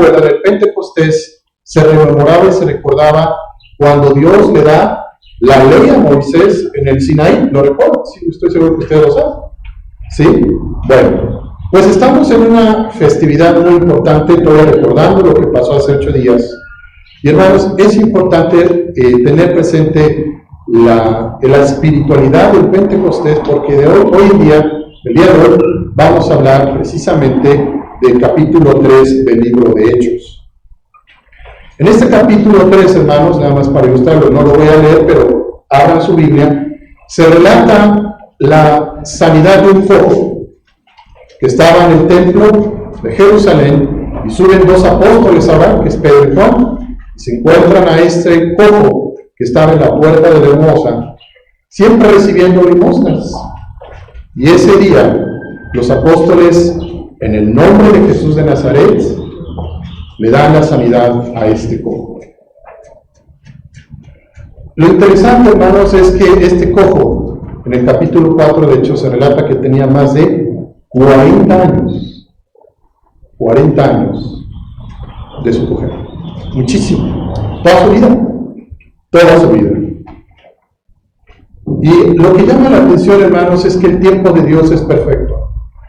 recuerdan, el Pentecostés se rememoraba y se recordaba cuando Dios le da la ley a Moisés en el Sinaí. ¿Lo recuerdan? Sí, estoy seguro que ustedes lo saben. ¿Sí? Bueno, pues estamos en una festividad muy importante, todavía recordando lo que pasó hace 8 días. Y hermanos, es importante tener presente la espiritualidad del Pentecostés, porque hoy en día, el día de hoy, vamos a hablar precisamente del capítulo 3 del libro de Hechos. En este capítulo 3, hermanos, nada más para ilustrarlo, no lo voy a leer, pero abran su Biblia, se relata la sanidad de un cojo que estaba en el templo de Jerusalén, y suben 2 apóstoles ahora, que es Pedro y Juan, y se encuentran a este cojo que estaba en la puerta de la hermosa, siempre recibiendo limosnas. Y ese día, los apóstoles, en el nombre de Jesús de Nazaret, le dan la sanidad a este cojo. Lo interesante, hermanos, es que este cojo, en el capítulo 4 de Hechos, se relata que tenía más de 40 años. 40 años de su cojera. Muchísimo. Toda su vida. Toda su vida. Y lo que llama la atención, hermanos, es que el tiempo de Dios es perfecto.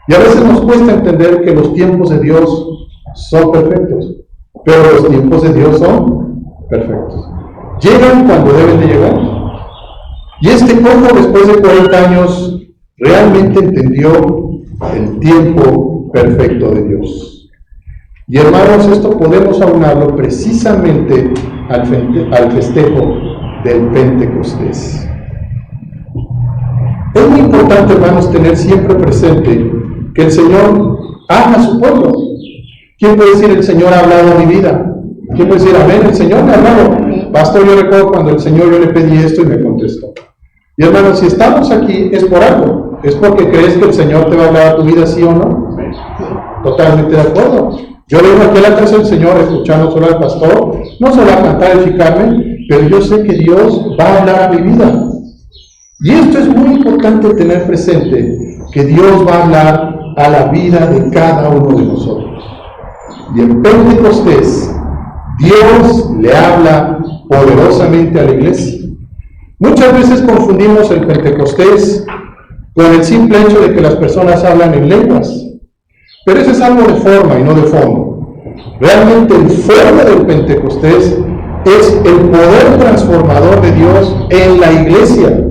Y a veces nos cuesta entender que los tiempos de Dios son perfectos, pero los tiempos de Dios son perfectos. Llegan cuando deben de llegar. Y este cojo, después de 40 años, realmente entendió el tiempo perfecto de Dios. Y hermanos, esto podemos aunarlo precisamente al festejo del Pentecostés. Es muy importante, hermanos, tener siempre presente que el Señor ama a su pueblo. ¿Quién puede decir, el Señor ha hablado a mi vida? ¿Quién puede decir, amén, el Señor me ha hablado? Pastor, yo recuerdo cuando el Señor, yo le pedí esto y me contestó. Y hermanos, si estamos aquí es por algo. ¿Es porque crees que el Señor te va a hablar a tu vida, sí o no? Totalmente de acuerdo. Yo vengo aquí a la casa del Señor, escuchando solo al pastor, no solo a cantar, edificarme, pero yo sé que Dios va a hablar a mi vida. Y esto es muy importante tener presente, que Dios va a hablar a la vida de cada uno de nosotros. Y en Pentecostés, Dios le habla poderosamente a la iglesia. Muchas veces confundimos el Pentecostés con el simple hecho de que las personas hablan en lenguas. Pero eso es algo de forma y no de fondo. Realmente el fondo del Pentecostés es el poder transformador de Dios en la iglesia,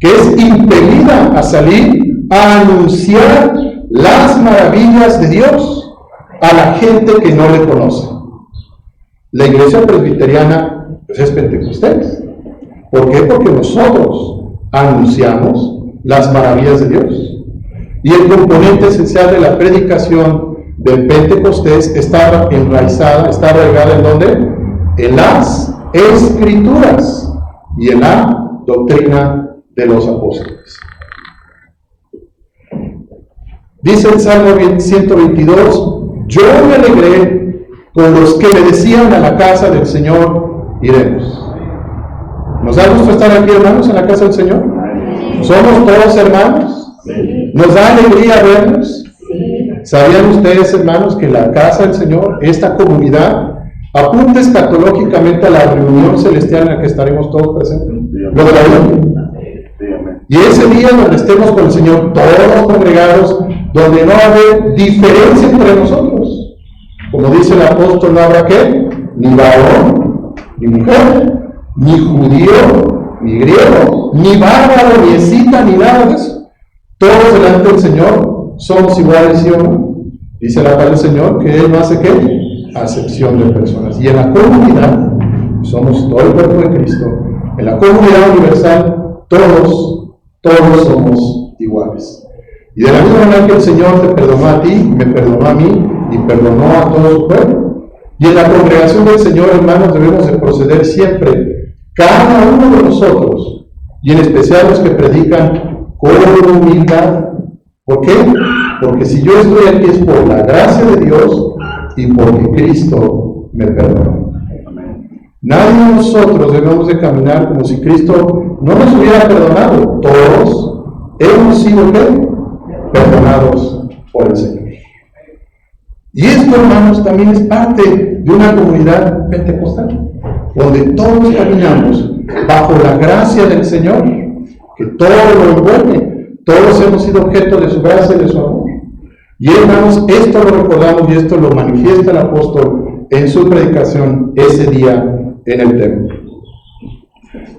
que es impelida a salir a anunciar las maravillas de Dios a la gente que no le conoce. La iglesia presbiteriana pues, es Pentecostés. ¿Por qué? Porque nosotros anunciamos las maravillas de Dios. Y el componente esencial de la predicación del Pentecostés está enraizada, está arraigada ¿en dónde? En las Escrituras y en la doctrina de los apóstoles. Dice el Salmo 122, yo me alegré con los que me decían, a la casa del Señor iremos. ¿Nos da gusto estar aquí, hermanos, en la casa del Señor? ¿Somos todos hermanos? ¿Nos da alegría vernos? ¿Sabían ustedes, hermanos, que la casa del Señor, esta comunidad, apunta escatológicamente a la reunión celestial en la que estaremos todos presentes? ¿Lo de la vida? Y ese día donde estemos con el Señor, todos congregados, donde no habrá diferencia entre nosotros. Como dice el apóstol, no habrá ¿qué? Ni varón, ni mujer, ni judío, ni griego, ni bárbaro, ni escita, ni nada de eso. Todos delante del Señor somos iguales, ¿sí o no? Dice la palabra del Señor que Él no hace ¿qué? Acepción de personas. Y en la comunidad, somos todo el cuerpo de Cristo, en la comunidad universal, todos somos iguales. Y de la misma manera que el Señor te perdonó a ti, me perdonó a mí y perdonó a todo su pueblo. Y en la congregación del Señor, hermanos, debemos de proceder siempre, cada uno de nosotros, y en especial los que predican con humildad. ¿Por qué? Porque si yo estoy aquí es por la gracia de Dios y porque Cristo me perdonó. Nadie de nosotros debemos de caminar como si Cristo no nos hubiera perdonado. Todos hemos sido ¿qué? Perdonados por el Señor. Y esto, hermanos, también es parte de una comunidad pentecostal, donde todos caminamos bajo la gracia del Señor, que todo lo envuelve. Todos hemos sido objeto de su gracia y de su amor. Y hermanos, esto lo recordamos y esto lo manifiesta el apóstol en su predicación ese día en el templo.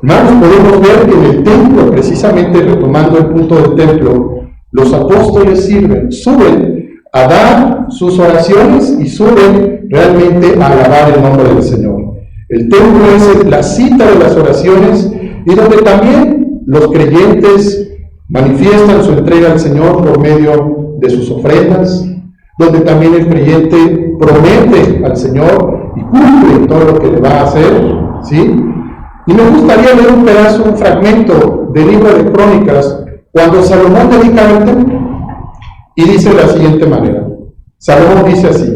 Hermanos, podemos ver que en el templo, precisamente retomando el punto del templo, los apóstoles suben a dar sus oraciones y suben realmente a alabar el nombre del Señor. El templo es la cita de las oraciones y donde también los creyentes manifiestan su entrega al Señor por medio de sus ofrendas, donde también el creyente promete al Señor y cumple todo lo que le va a hacer, ¿sí? Y me gustaría leer un pedazo, un fragmento del libro de Crónicas, cuando Salomón dedica el templo, y dice de la siguiente manera. Salomón dice así: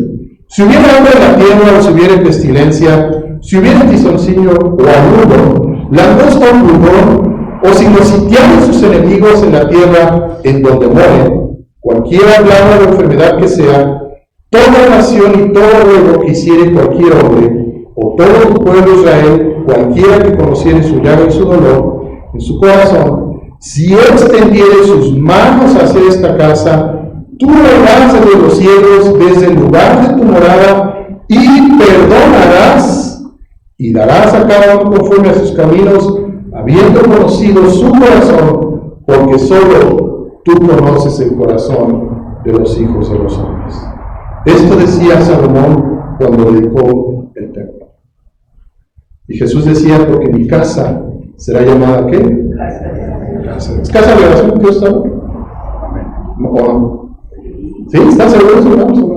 si hubiera hambre en la tierra, o si hubiera pestilencia, si hubiera tizoncillo o aludo, langosta o pulgón, o si los sitiaran sus enemigos en la tierra en donde moren, cualquiera plaga o enfermedad que sea, toda nación y todo pueblo que hiciere cualquier hombre, o todo tu pueblo Israel, cualquiera que conociere su llaga y su dolor en su corazón, si él extendiere sus manos hacia esta casa, tú oirás desde los cielos, desde el lugar de tu morada, y perdonarás, y darás a cada uno conforme a sus caminos, habiendo conocido su corazón, porque solo tú conoces el corazón de los hijos de los hombres. Esto decía Salomón cuando dedicó el templo. Y Jesús decía, porque mi casa será llamada, ¿qué? ¿Es casa de oración? ¿Dios está? ¿O no? ¿Sí? ¿Están seguros, hermanos, o no?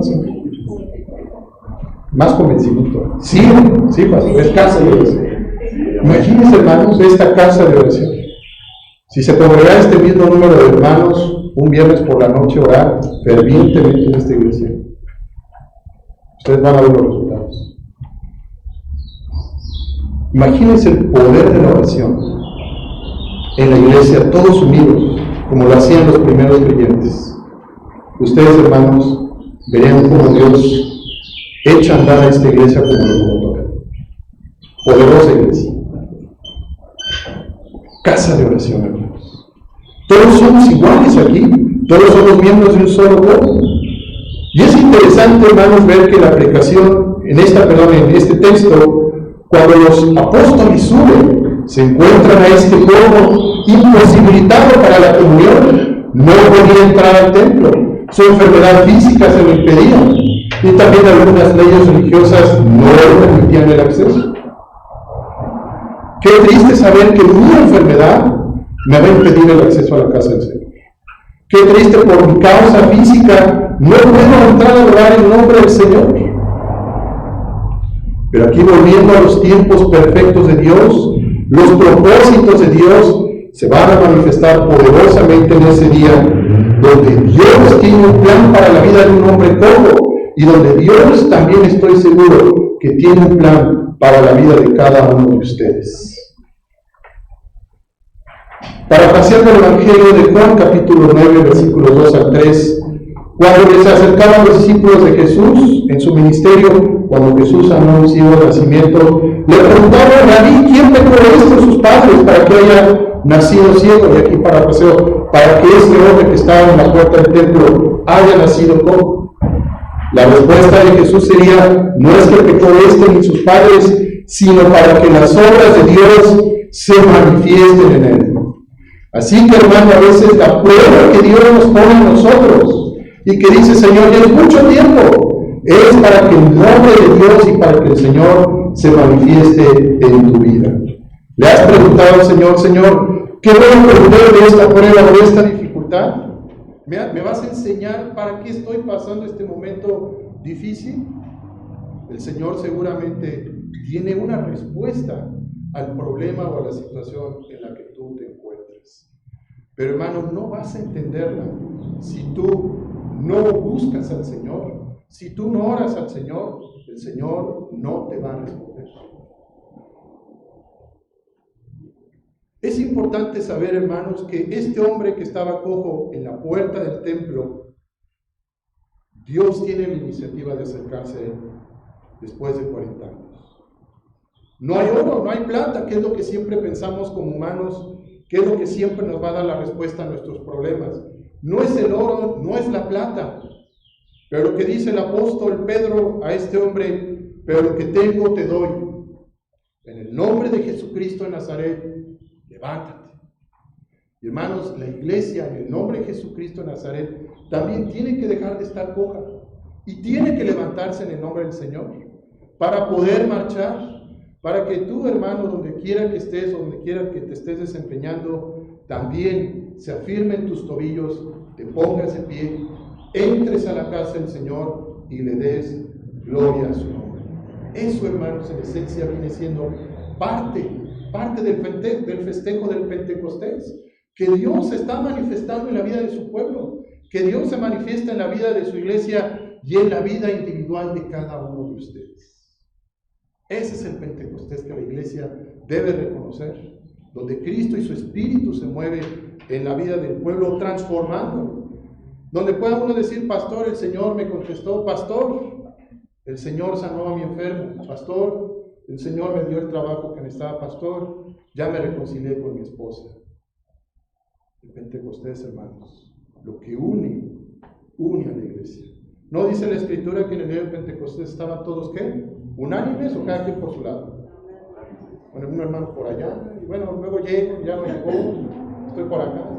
Más convencimiento. Sí, sí, pastor, es casa de oración. Imagínense, hermanos, esta casa de oración. Si se congregara este mismo número de hermanos un viernes por la noche orar fervientemente en esta iglesia, ustedes van a ver los resultados. Imagínense el poder de la oración en la iglesia, todos unidos, como lo hacían los primeros creyentes. Ustedes, hermanos, verían cómo Dios echa a andar a esta iglesia como locomotora. Poderosa iglesia. Casa de oración, hermanos. Todos somos iguales aquí, todos somos miembros de un solo cuerpo. Y es interesante, hermanos, ver que la aplicación en este texto, cuando los apóstoles suben, se encuentran a este pueblo imposibilitado para la comunión, no podía entrar al templo, su enfermedad física se lo impedía, y también algunas leyes religiosas no le permitían el acceso. Qué triste saber que mi enfermedad me va a impedir el acceso a la casa del Señor. Qué triste, por mi causa física no puedo entrar a adorar el nombre del Señor. Pero aquí, volviendo a los tiempos perfectos de Dios, los propósitos de Dios se van a manifestar poderosamente en ese día, donde Dios tiene un plan para la vida de un hombre cojo, y donde Dios también, estoy seguro, que tiene un plan para la vida de cada uno de ustedes. Parafraseando el Evangelio de Juan, capítulo 9, versículos 2 al 3, cuando les acercaban los discípulos de Jesús en su ministerio, cuando Jesús anunció el nacimiento, le preguntaron: Rabí, ¿quién pecó esto sus padres para que haya nacido ciego? Y aquí parafraseo: para que este hombre que estaba en la puerta del templo haya nacido cojo. La respuesta de Jesús sería: no es que pecó ni sus padres, sino para que las obras de Dios se manifiesten en él. Así que, hermano, a veces la prueba que Dios nos pone a nosotros y que dice: Señor, ya es mucho tiempo, es para que el nombre de Dios y para que el Señor se manifieste en tu vida. ¿Le has preguntado al Señor: Señor, qué voy a aprender de esta prueba o de esta dificultad? ¿Me vas a enseñar para qué estoy pasando este momento difícil? El Señor seguramente tiene una respuesta al problema o a la situación en la que tú te encuentres. Pero, hermano, no vas a entenderla si tú no buscas al Señor. Si tú no oras al Señor, el Señor no te va a responder. Es importante saber, hermanos, que este hombre que estaba cojo en la puerta del templo Dios tiene la iniciativa de acercarse a Él después de 40 años. No hay oro, no hay plata, que es lo que siempre pensamos como humanos, que es lo que siempre nos va a dar la respuesta a nuestros problemas. No es el oro, no es la plata, pero lo que dice el apóstol Pedro a este hombre, pero lo que tengo te doy. En el nombre de Jesucristo de Nazaret, levántate. Y hermanos, la iglesia en el nombre de Jesucristo de Nazaret también tiene que dejar de estar coja y tiene que levantarse en el nombre del Señor para poder marchar, para que tú, hermano, donde quiera que estés, donde quiera que te estés desempeñando, también se afirmen tus tobillos, te pongas de pie, entres a la casa del Señor y le des gloria a su nombre. Eso, hermanos, en esencia viene siendo parte del festejo del Pentecostés, que Dios se está manifestando en la vida de su pueblo, que Dios se manifiesta en la vida de su iglesia y en la vida individual de cada uno de ustedes. Ese es el Pentecostés que la iglesia debe reconocer, donde Cristo y su Espíritu se mueven en la vida del pueblo, transformándolo. Donde pueda uno decir, pastor, el Señor me contestó, pastor, el Señor sanó a mi enfermo, pastor, el Señor me dio el trabajo que necesitaba, pastor, ya me reconcilié con mi esposa. El Pentecostés, hermanos, lo que une a la iglesia. ¿No dice la Escritura que en el día del Pentecostés estaban todos, qué? ¿Unánimes o cada quien por su lado? Bueno, un hermano por allá, y bueno, luego llego, ya no llegó, estoy por acá.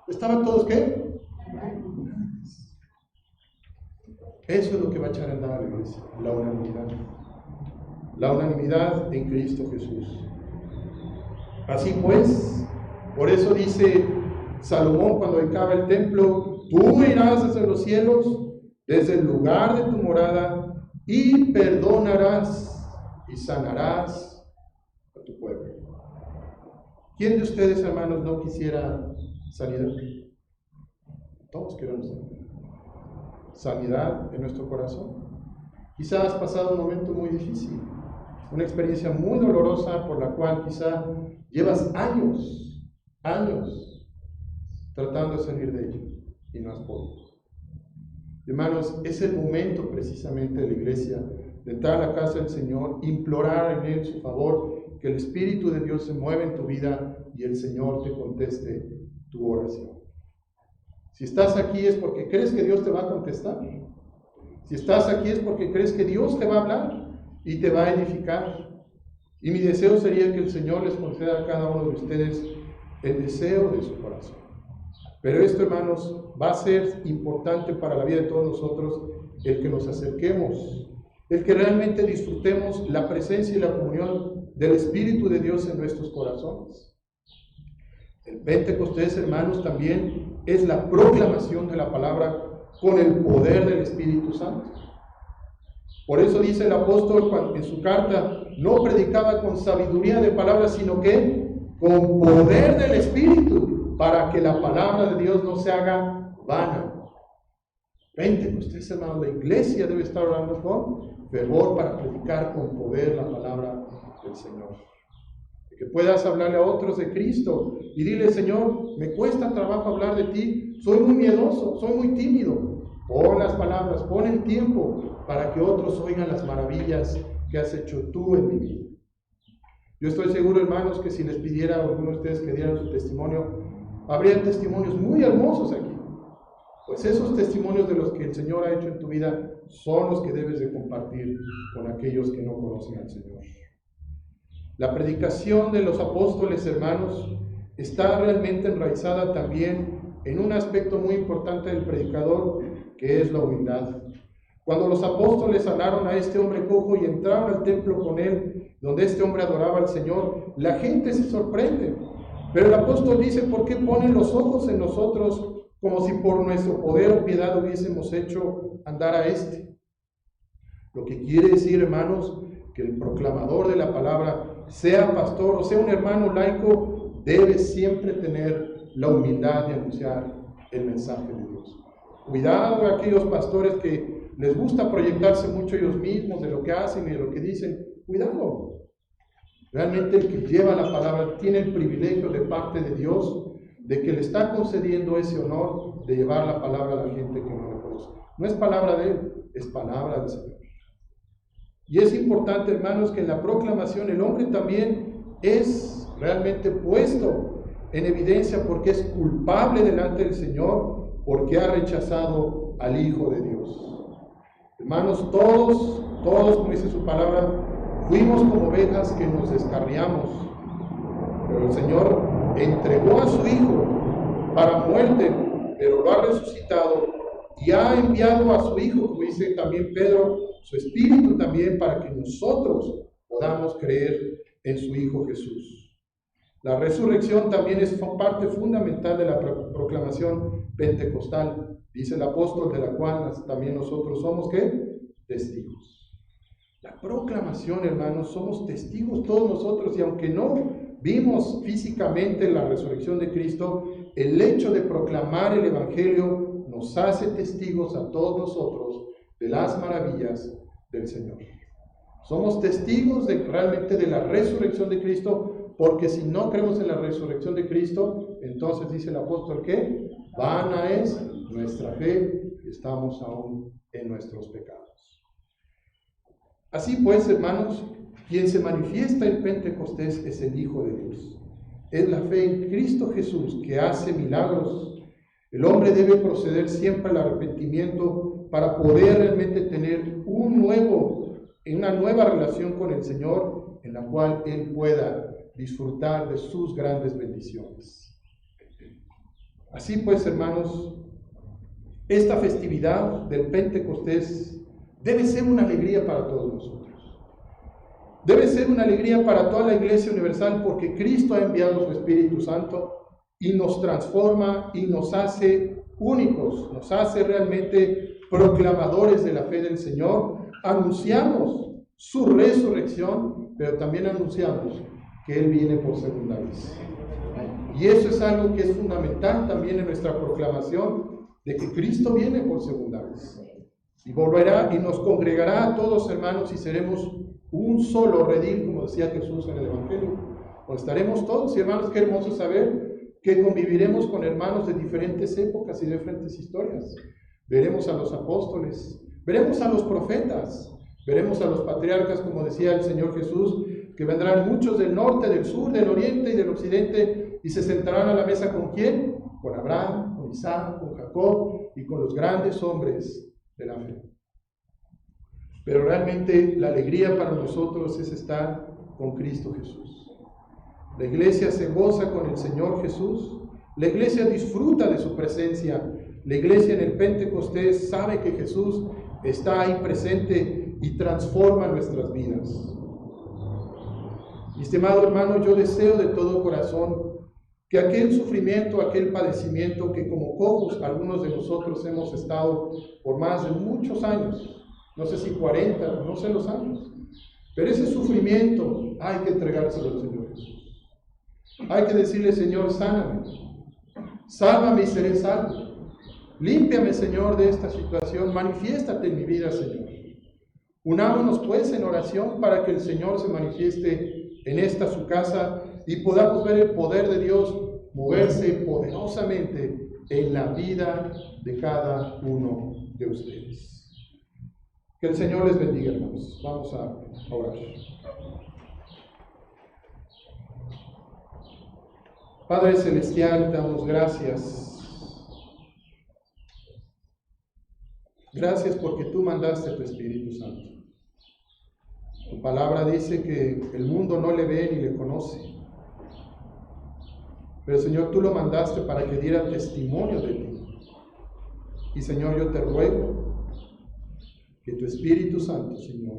¿Estaban todos qué? Eso es lo que va a echar a andar a la iglesia, la unanimidad. La unanimidad en Cristo Jesús. Así pues, por eso dice Salomón cuando acaba el templo, tú irás desde los cielos, desde el lugar de tu morada, y perdonarás y sanarás a tu pueblo. ¿Quién de ustedes, hermanos, no quisiera sanidad? Todos queremos sanidad en nuestro corazón. Quizás has pasado un momento muy difícil, una experiencia muy dolorosa por la cual quizá llevas años tratando de salir de ello y no has podido. Hermanos, es el momento precisamente de la iglesia de entrar a la casa del Señor, implorar en Él su favor, que el Espíritu de Dios se mueva en tu vida y el Señor te conteste tu oración. Si estás aquí es porque crees que Dios te va a contestar. Si estás aquí es porque crees que Dios te va a hablar y te va a edificar. Y mi deseo sería que el Señor les conceda a cada uno de ustedes el deseo de su corazón. Pero esto, hermanos, va a ser importante para la vida de todos nosotros, el que nos acerquemos, el que realmente disfrutemos la presencia y la comunión del Espíritu de Dios en nuestros corazones. El Pentecostés, hermanos, también es la proclamación de la palabra con el poder del Espíritu Santo. Por eso dice el apóstol en su carta, no predicaba con sabiduría de palabras, sino que con poder del Espíritu, para que la palabra de Dios no se haga vana. Pentecostés, hermanos, la iglesia debe estar orando con fervor para predicar con poder la palabra del Señor. Que puedas hablarle a otros de Cristo y dile, Señor, me cuesta trabajo hablar de ti, soy muy miedoso, soy muy tímido. Pon las palabras, pon el tiempo para que otros oigan las maravillas que has hecho tú en mi vida. Yo estoy seguro, hermanos, que si les pidiera a algunos de ustedes que dieran su testimonio, habría testimonios muy hermosos aquí. Pues esos testimonios de los que el Señor ha hecho en tu vida son los que debes de compartir con aquellos que no conocen al Señor. La predicación de los apóstoles, hermanos, está realmente enraizada también en un aspecto muy importante del predicador, que es la humildad. Cuando los apóstoles sanaron a este hombre cojo y entraron al templo con él, donde este hombre adoraba al Señor, la gente se sorprende. Pero el apóstol dice, ¿por qué ponen los ojos en nosotros como si por nuestro poder o piedad hubiésemos hecho andar a este? Lo que quiere decir, hermanos, que el proclamador de la palabra, sea pastor o sea un hermano laico, debe siempre tener la humildad de anunciar el mensaje de Dios. Cuidado de aquellos pastores que les gusta proyectarse mucho ellos mismos de lo que hacen y de lo que dicen. Cuidado. Realmente el que lleva la palabra tiene el privilegio de parte de Dios de que le está concediendo ese honor de llevar la palabra a la gente que no lo conoce. No es palabra de Él, es palabra del Señor. Y es importante, hermanos, que en la proclamación el hombre también es realmente puesto en evidencia porque es culpable delante del Señor, porque ha rechazado al Hijo de Dios. Hermanos, todos, como dice su palabra, fuimos como ovejas que nos descarriamos, pero el Señor entregó a su Hijo para muerte, pero lo ha resucitado y ha enviado a su Hijo, como dice también Pedro, su Espíritu también, para que nosotros podamos creer en su Hijo Jesús. La resurrección también es parte fundamental de la proclamación pentecostal, dice el apóstol, de la cual también nosotros somos, ¿qué? Testigos. La proclamación, hermanos, somos testigos todos nosotros, y aunque no vimos físicamente la resurrección de Cristo, el hecho de proclamar el Evangelio nos hace testigos a todos nosotros de las maravillas del Señor. Somos testigos realmente de la resurrección de Cristo, porque si no creemos en la resurrección de Cristo, entonces dice el apóstol que vana es nuestra fe, y estamos aún en nuestros pecados. Así pues, hermanos, quien se manifiesta en Pentecostés es el Hijo de Dios. Es la fe en Cristo Jesús que hace milagros. El hombre debe proceder siempre al arrepentimiento para poder realmente tener una nueva relación con el Señor, en la cual Él pueda disfrutar de sus grandes bendiciones. Así pues, hermanos, esta festividad del Pentecostés debe ser una alegría para todos nosotros. Debe ser una alegría para toda la Iglesia universal, porque Cristo ha enviado su Espíritu Santo y nos transforma y nos hace únicos, nos hace realmente proclamadores de la fe del Señor. Anunciamos su resurrección, pero también anunciamos que Él viene por segunda vez. Y eso es algo que es fundamental también en nuestra proclamación, de que Cristo viene por segunda vez. Y volverá y nos congregará a todos, hermanos, y seremos un solo redil, como decía Jesús en el Evangelio. O estaremos todos, y hermanos, qué hermoso saber que conviviremos con hermanos de diferentes épocas y de diferentes historias. Veremos a los apóstoles, veremos a los profetas, veremos a los patriarcas, como decía el Señor Jesús, que vendrán muchos del norte, del sur, del oriente y del occidente, y se sentarán a la mesa ¿con quién? Con Abraham, con Isaac, con Jacob y con los grandes hombres de la fe. Pero realmente la alegría para nosotros es estar con Cristo Jesús. La iglesia se goza con el Señor Jesús, la iglesia disfruta de su presencia, la iglesia en el Pentecostés sabe que Jesús está ahí presente y transforma nuestras vidas. Mi estimado hermano, yo deseo de todo corazón que aquel sufrimiento, aquel padecimiento que como cojos algunos de nosotros hemos estado por más de muchos años, no sé si 40, no sé los años, pero ese sufrimiento hay que entregárselo al Señor Jesús. Hay que decirle: Señor, sáname, sálvame y seré salvo. Límpiame, Señor, de esta situación, manifiéstate en mi vida, Señor. Unámonos pues en oración para que el Señor se manifieste en esta su casa y podamos ver el poder de Dios moverse poderosamente en la vida de cada uno de ustedes. Que el Señor les bendiga, hermanos. Vamos a orar. Padre Celestial, te damos gracias. Gracias porque tú mandaste tu Espíritu Santo. Tu palabra dice que el mundo no le ve ni le conoce. Pero Señor, tú lo mandaste para que diera testimonio de ti. Y Señor, yo te ruego que tu Espíritu Santo, Señor,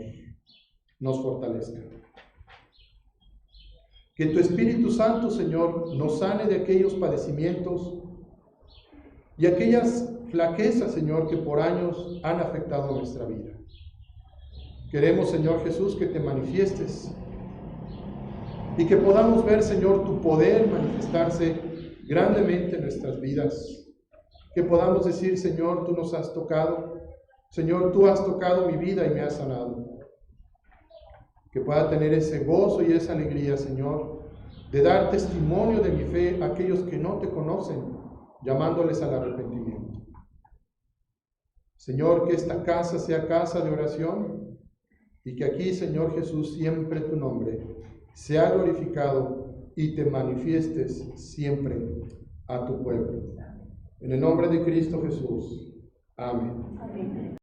nos fortalezca. Que tu Espíritu Santo, Señor, nos sane de aquellos padecimientos y aquellas flaquezas, Señor, que por años han afectado nuestra vida. Queremos, Señor Jesús, que te manifiestes y que podamos ver, Señor, tu poder manifestarse grandemente en nuestras vidas. Que podamos decir: Señor, tú nos has tocado. Señor, tú has tocado mi vida y me has sanado. Que pueda tener ese gozo y esa alegría, Señor, de dar testimonio de mi fe a aquellos que no te conocen, llamándoles al arrepentimiento. Señor, que esta casa sea casa de oración y que aquí, Señor Jesús, siempre tu nombre sea glorificado y te manifiestes siempre a tu pueblo. En el nombre de Cristo Jesús. Amén.